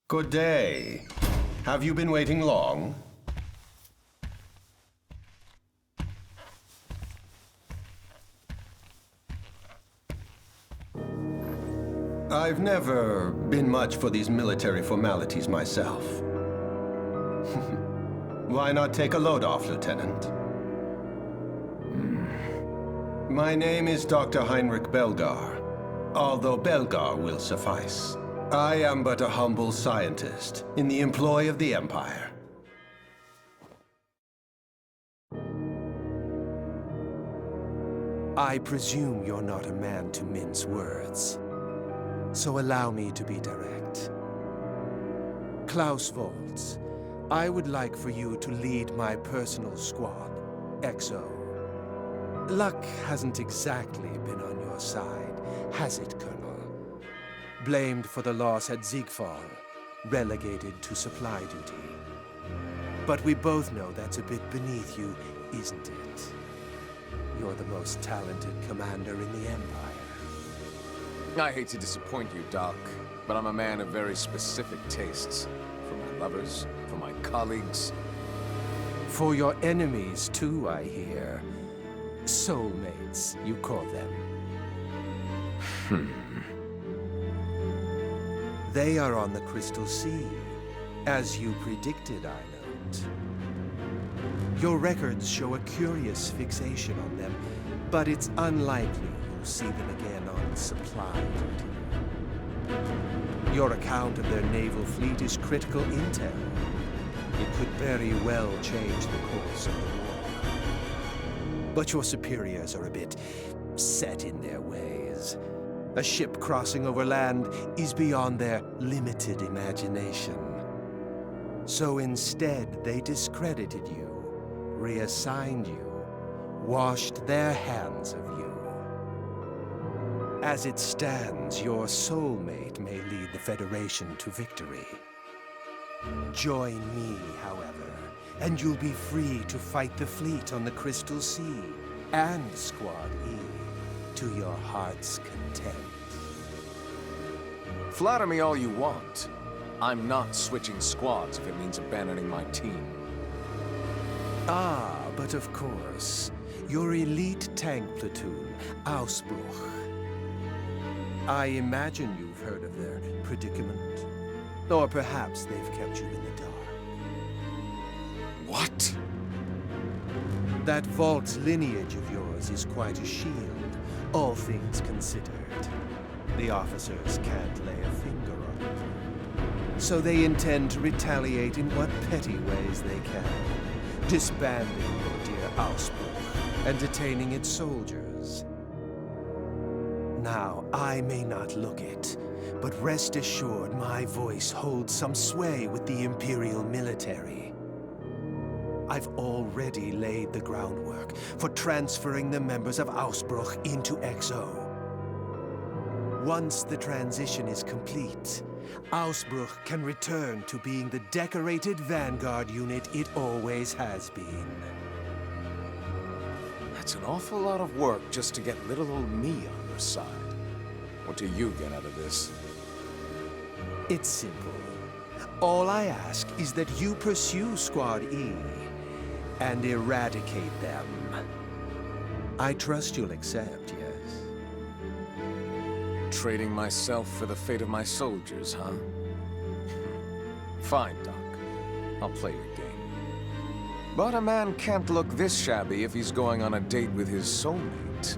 Good day. Have you been waiting long? I've never been much for these military formalities myself. Why not take a load off, Lieutenant? My name is Dr. Heinrich Belgar, although Belgar will suffice. I am but a humble scientist in the employ of the Empire. I presume you're not a man to mince words. So allow me to be direct. Klaus Walz, I would like for you to lead my personal squad, XO. Luck hasn't exactly been on your side, has it, Colonel? Blamed for the loss at Ziegfall, relegated to supply duty. But we both know that's a bit beneath you, isn't it? You're the most talented commander in the Empire. I hate to disappoint you, Doc, but I'm a man of very specific tastes. For my lovers, for my colleagues. For your enemies, too, I hear. Soulmates, you call them. They are on the Crystal Sea, as you predicted, I note. Your records show a curious fixation on them, but it's unlikely you'll see them again on supply duty. Your account of their naval fleet is critical intel. It could very well change the course of the war. But your superiors are a bit set in their ways. A ship crossing over land is beyond their limited imagination. So instead, they discredited you, reassigned you, washed their hands of you. As it stands, your soulmate may lead the Federation to victory. Join me, however, and you'll be free to fight the fleet on the Crystal Sea and Squad E to your heart's content. Flatter me all you want. I'm not switching squads if it means abandoning my team. Ah, but of course, your elite tank platoon, Ausbruch. I imagine you've heard of their predicament. Or perhaps they've kept you in the dark. What? That Valk's lineage of yours is quite a shield, all things considered. The officers can't lay a finger on it. So they intend to retaliate in what petty ways they can, disbanding your dear Ausbruch and detaining its soldiers. Now, I may not look it, but rest assured my voice holds some sway with the Imperial military. I've already laid the groundwork for transferring the members of Ausbruch into XO. Once the transition is complete, Ausbruch can return to being the decorated vanguard unit it always has been. That's an awful lot of work just to get little old me on your side. What do you get out of this? It's simple. All I ask is that you pursue Squad E and eradicate them. I trust you'll accept, yes? Trading myself for the fate of my soldiers, huh? Fine, Doc. I'll play your game. But a man can't look this shabby if he's going on a date with his soulmate.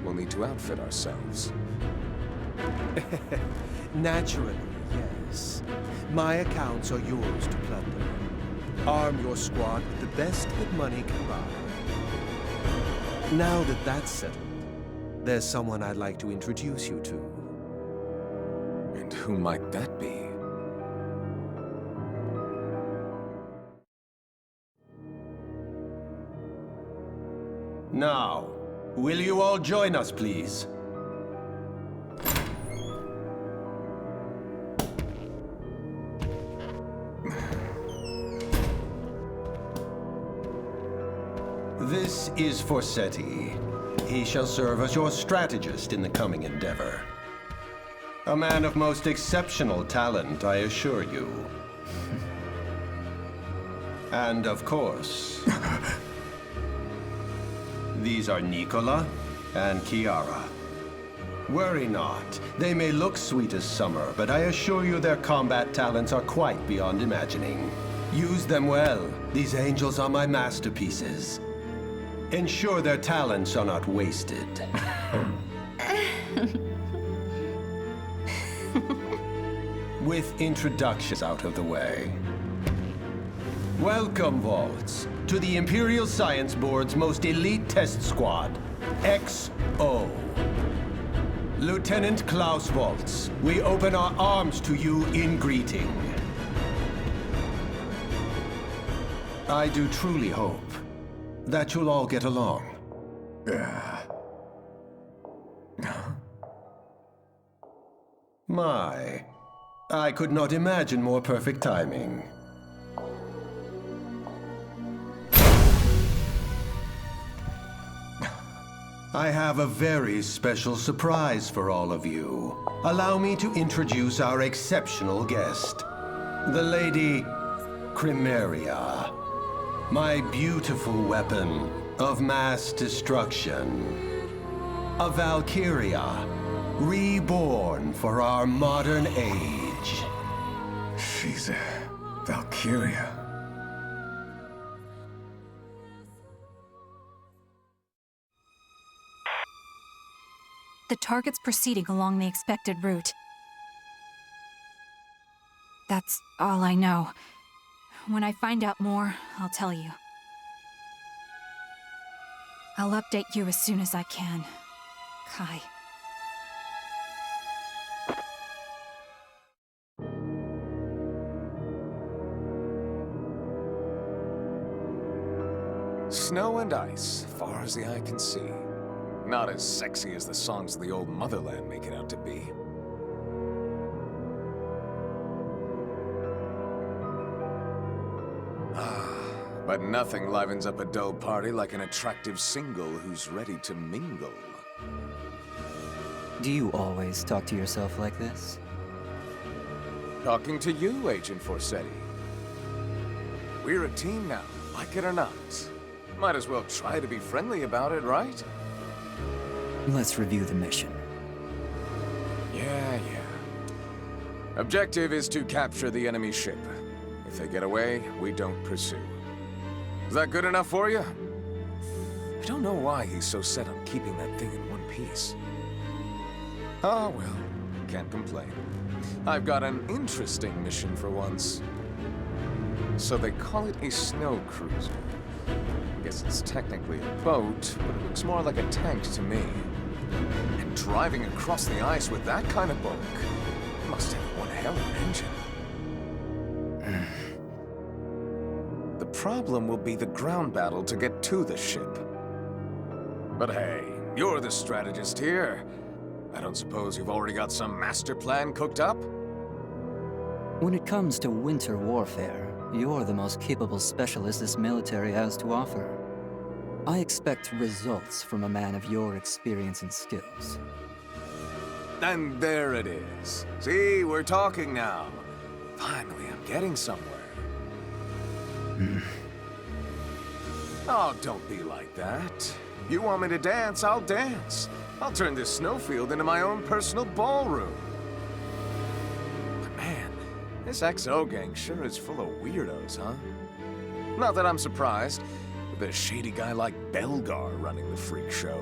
We'll need to outfit ourselves. Naturally, yes. My accounts are yours to plunder. Arm your squad with the best that money can buy. Now that that's settled, there's someone I'd like to introduce you to. And who might that be? Now, will you all join us, please? This is Forseti. He shall serve as your strategist in the coming endeavor. A man of most exceptional talent, I assure you. And of course, these are Nicola and Kiara. Worry not. They may look sweet as summer, but I assure you their combat talents are quite beyond imagining. Use them well. These angels are my masterpieces. Ensure their talents are not wasted. With introductions out of the way. Welcome, Walz, to the Imperial Science Board's most elite test squad, XO. Lieutenant Klaus Walz, we open our arms to you in greeting. I do truly hope that you'll all get along. My, I could not imagine more perfect timing. I have a very special surprise for all of you. Allow me to introduce our exceptional guest, the Lady Chronicles, my beautiful weapon of mass destruction. A Valkyria, reborn for our modern age. She's a Valkyria. The target's proceeding along the expected route. That's all I know. When I find out more, I'll tell you. I'll update you as soon as I can. Kai. Snow and ice, far as the eye can see. Not as sexy as the songs of the old motherland make it out to be. But nothing livens up a dull party like an attractive single who's ready to mingle. Do you always talk to yourself like this? Talking to you, Agent Forsetti. We're a team now, like it or not. Might as well try to be friendly about it, right? Let's review the mission. Yeah. Objective is to capture the enemy ship. If they get away, we don't pursue. Is that good enough for you? I don't know why he's so set on keeping that thing in one piece. Oh, well, can't complain. I've got an interesting mission for once. So they call it a snow cruiser. I guess it's technically a boat, but it looks more like a tank to me. And driving across the ice with that kind of bulk must have one hell of an engine. The problem will be the ground battle to get to the ship. But hey, you're the strategist here. I don't suppose you've already got some master plan cooked up? When it comes to winter warfare, you're the most capable specialist this military has to offer. I expect results from a man of your experience and skills. And there it is. See, we're talking now. Finally, I'm getting somewhere. Oh, don't be like that. You want me to dance, I'll dance. I'll turn this snowfield into my own personal ballroom. But man, this XO gang sure is full of weirdos, huh? Not that I'm surprised, with a shady guy like Belgar running the freak show.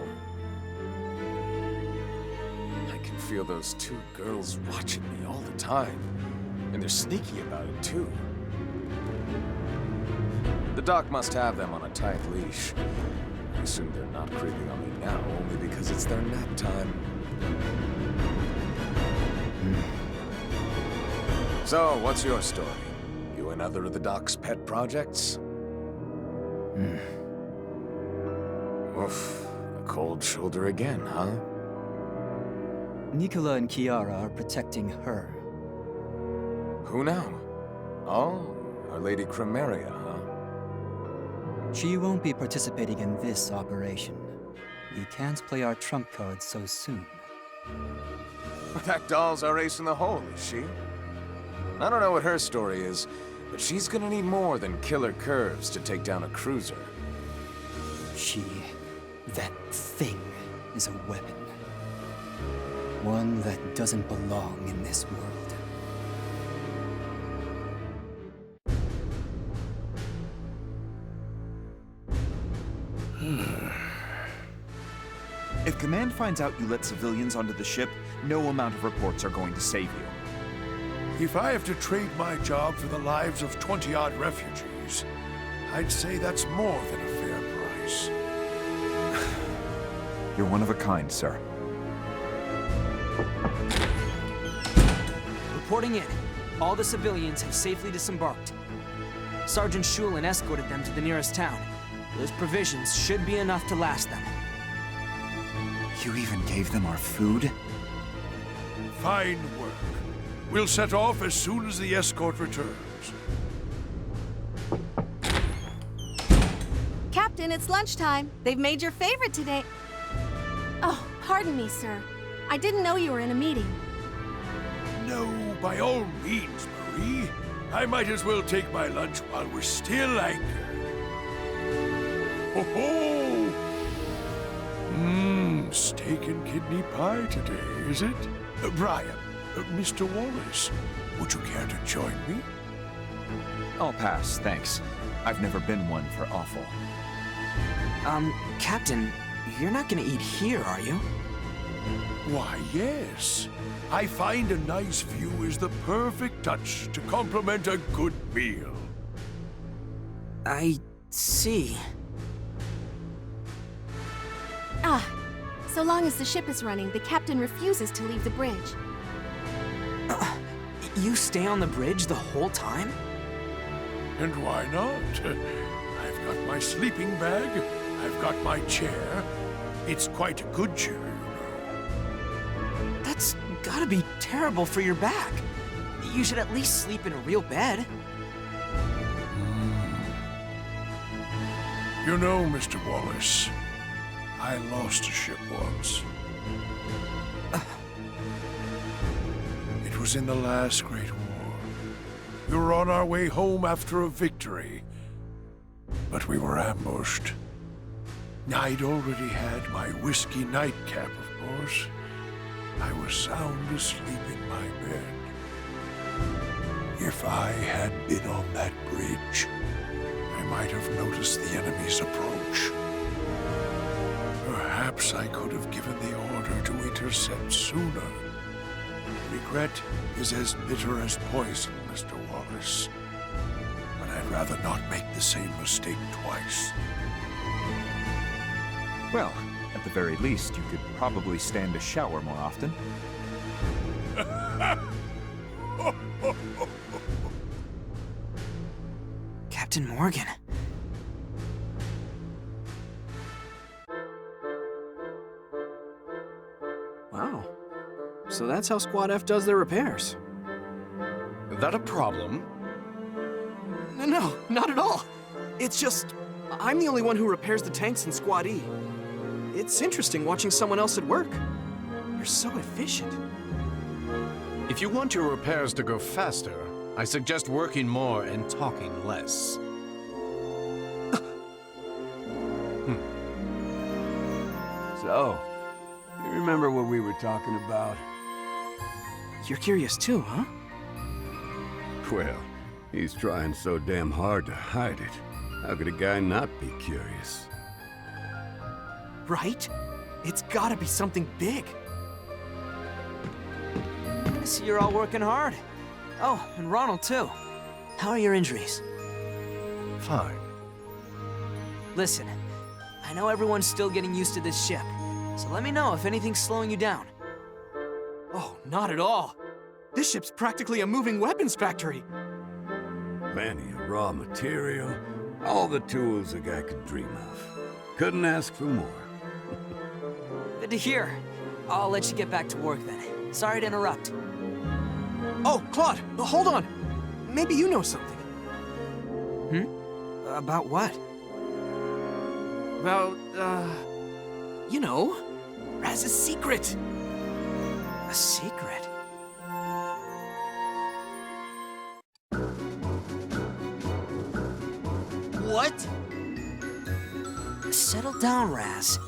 I can feel those two girls watching me all the time, and they're sneaky about it too. The doc must have them on a tight leash. I assume they're not creeping on me now only because it's their nap time. So, what's your story? You another of the doc's pet projects? Oof, a cold shoulder again, huh? Nicola and Kiara are protecting her. Who now? Oh, Our Lady Chronicles, huh? She won't be participating in this operation. We can't play our trump card so soon. That doll's our ace in the hole, is she? I don't know what her story is, but she's gonna need more than killer curves to take down a cruiser. That thing, is a weapon. One that doesn't belong in this world. If Command finds out you let civilians onto the ship, no amount of reports are going to save you. If I have to trade my job for the lives of 20-odd refugees, I'd say that's more than a fair price. You're one of a kind, sir. Reporting in. All the civilians have safely disembarked. Sergeant Shulin escorted them to the nearest town. Those provisions should be enough to last them. You even gave them our food? Fine work. We'll set off as soon as the escort returns. Captain, it's lunchtime. They've made your favorite today. Oh, pardon me, sir. I didn't know you were in a meeting. No, by all means, Marie. I might as well take my lunch while we're still anchored. Ho ho! Steak and kidney pie today, is it? Brian, Mr. Wallace, would you care to join me? I'll pass, thanks. I've never been one for offal. Captain, you're not gonna eat here, are you? Why, yes. I find a nice view is the perfect touch to complement a good meal. I see. Ah, so long as the ship is running, the captain refuses to leave the bridge. You stay on the bridge the whole time? And why not? I've got my sleeping bag, I've got my chair. It's quite a good chair, you know. That's gotta be terrible for your back. You should at least sleep in a real bed. You know, Mr. Wallace, I lost a ship once. It was in the last Great War. We were on our way home after a victory, but we were ambushed. I'd already had my whiskey nightcap, of course. I was sound asleep in my bed. If I had been on that bridge, I might have noticed the enemy's approach. Perhaps I could have given the order to intercept sooner. Regret is as bitter as poison, Mr. Wallace. But I'd rather not make the same mistake twice. Well, at the very least, you could probably stand a shower more often. Captain Morgan. Wow. So that's how Squad F does their repairs. That a problem? No, not at all. It's just, I'm the only one who repairs the tanks in Squad E. It's interesting watching someone else at work. You're so efficient. If you want your repairs to go faster, I suggest working more and talking less. So, you remember what we were talking about? You're curious too, huh? Well, he's trying so damn hard to hide it. How could a guy not be curious? Right? It's gotta be something big. I see you're all working hard. Oh, and Ronald too. How are your injuries? Fine. Listen, I know everyone's still getting used to this ship, so let me know if anything's slowing you down. Oh, not at all. This ship's practically a moving weapons factory. Plenty of raw material, all the tools a guy could dream of. Couldn't ask for more. Good to hear. I'll let you get back to work then. Sorry to interrupt. Oh, Claude, hold on. Maybe you know something. About what? About, you know, Raz's secret. A secret? What? Settle down, Raz.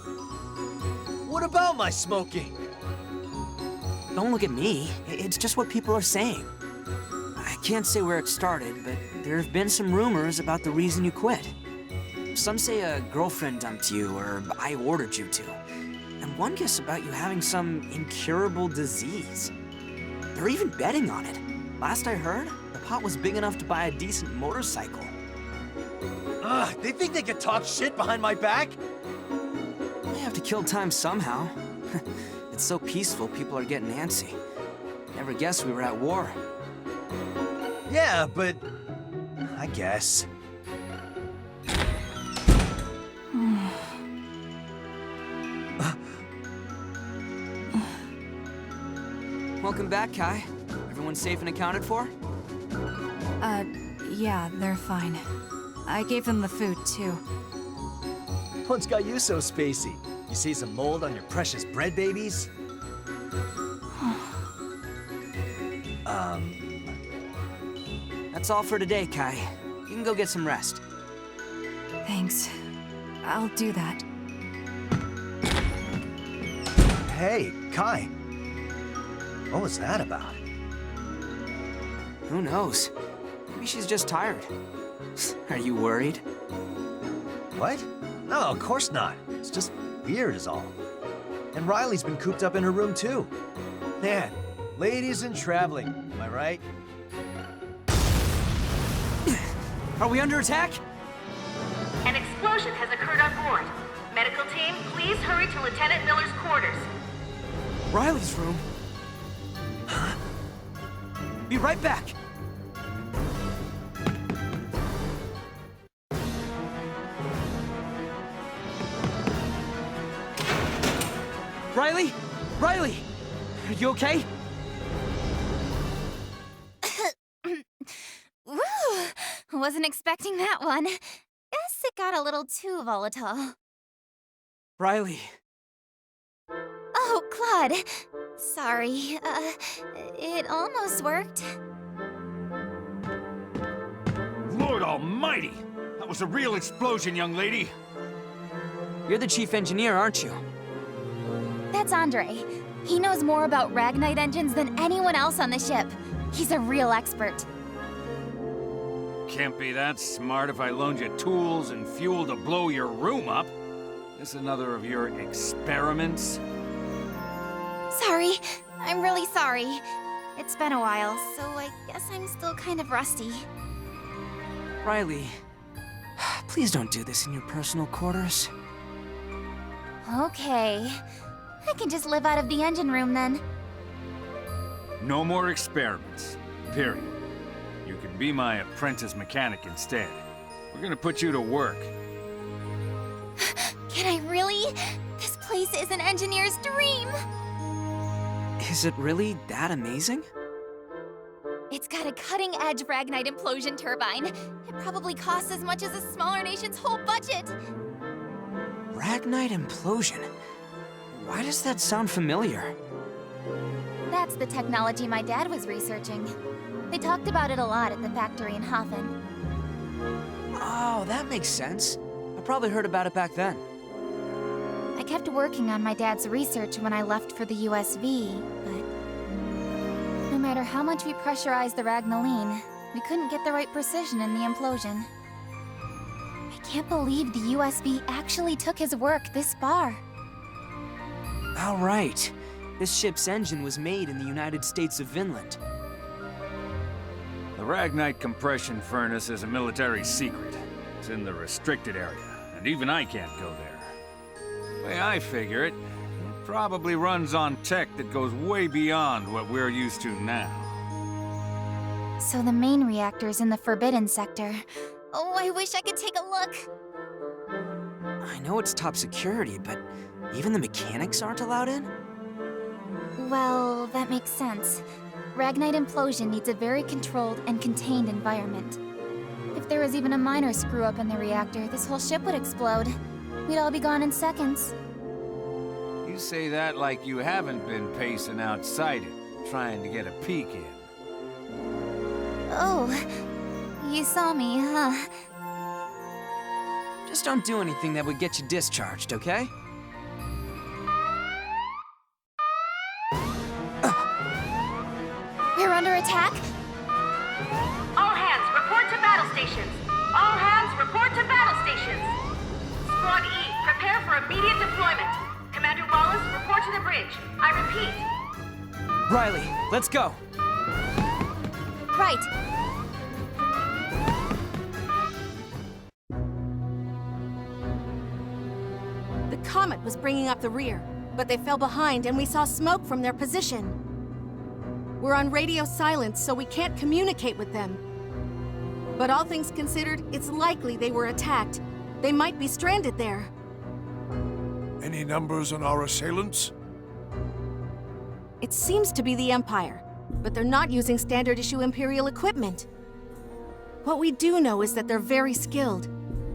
What about my smoking? Don't look at me. It's just what people are saying. I can't say where it started, but there have been some rumors about the reason you quit. Some say a girlfriend dumped you, or I ordered you to. And one guess about you having some incurable disease. They're even betting on it. Last I heard, the pot was big enough to buy a decent motorcycle. Ugh, they think they can talk shit behind my back? They have to kill time somehow. It's so peaceful, people are getting antsy. Never guessed we were at war. Yeah, but... I guess. Welcome back, Kai. Everyone safe and accounted for? Yeah, they're fine. I gave them the food, too. What's got you so spacey? You see some mold on your precious bread babies? That's all for today, Kai. You can go get some rest. Thanks. I'll do that. Hey, Kai. What was that about? Who knows? Maybe she's just tired. Are you worried? What? No, of course not. It's just weird is all. And Riley's been cooped up in her room too. Man, ladies and traveling, am I right? Are we under attack? An explosion has occurred on board. Medical team, please hurry to Lieutenant Miller's quarters. Riley's room? Be right back. Riley? Riley! Are you okay? Woo! Wasn't expecting that one. Guess it got a little too volatile. Riley. Oh, Claude. Sorry. It almost worked. Lord Almighty! That was a real explosion, young lady. You're the chief engineer, aren't you? That's Andre. He knows more about Ragnite engines than anyone else on the ship. He's a real expert. Can't be that smart if I loaned you tools and fuel to blow your room up. This another of your experiments? Sorry. I'm really sorry. It's been a while, so I guess I'm still kind of rusty. Riley, please don't do this in your personal quarters. Okay. I can just live out of the engine room then. No more experiments. Period. You can be my apprentice mechanic instead. We're gonna put you to work. Can I really? This place is an engineer's dream! Is it really that amazing? It's got a cutting-edge Ragnite implosion turbine. It probably costs as much as a smaller nation's whole budget. Ragnite implosion? Why does that sound familiar? That's the technology my dad was researching. They talked about it a lot at the factory in Hafen. Oh, that makes sense. I probably heard about it back then. I kept working on my dad's research when I left for the USV, but no matter how much we pressurized the Ragnaline, we couldn't get the right precision in the implosion. I can't believe the USV actually took his work this far. All right. This ship's engine was made in the United States of Vinland. The Ragnite compression furnace is a military secret. It's in the restricted area, and even I can't go there. The way I figure it, it probably runs on tech that goes way beyond what we're used to now. So the main reactor's in the Forbidden Sector. Oh, I wish I could take a look. I know it's top security, but even the mechanics aren't allowed in? Well, that makes sense. Ragnite implosion needs a very controlled and contained environment. If there was even a minor screw-up in the reactor, this whole ship would explode. We'd all be gone in seconds. You You say that like you haven't been pacing outside it, trying to get a peek in. Oh, you saw me, huh? Just don't do anything that would get you discharged, okay? We're under attack? All hands, report to battle stations. All hands, report to battle stations. Squad E, prepare for immediate deployment. Commander Walz, report to the bridge. I repeat. Riley, let's go. Right. The Comet was bringing up the rear, but they fell behind and we saw smoke from their position. We're on radio silence, so we can't communicate with them. But all things considered, it's likely they were attacked. They might be stranded there. Any numbers on our assailants? It seems to be the Empire, but they're not using standard issue Imperial equipment. What we do know is that they're very skilled.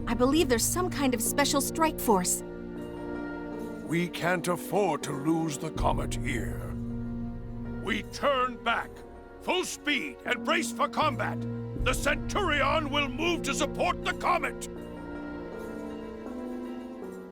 I believe there's some kind of special strike force. We can't afford to lose the Comet here. We turn back. Full speed and brace for combat. The Centurion will move to support the Comet.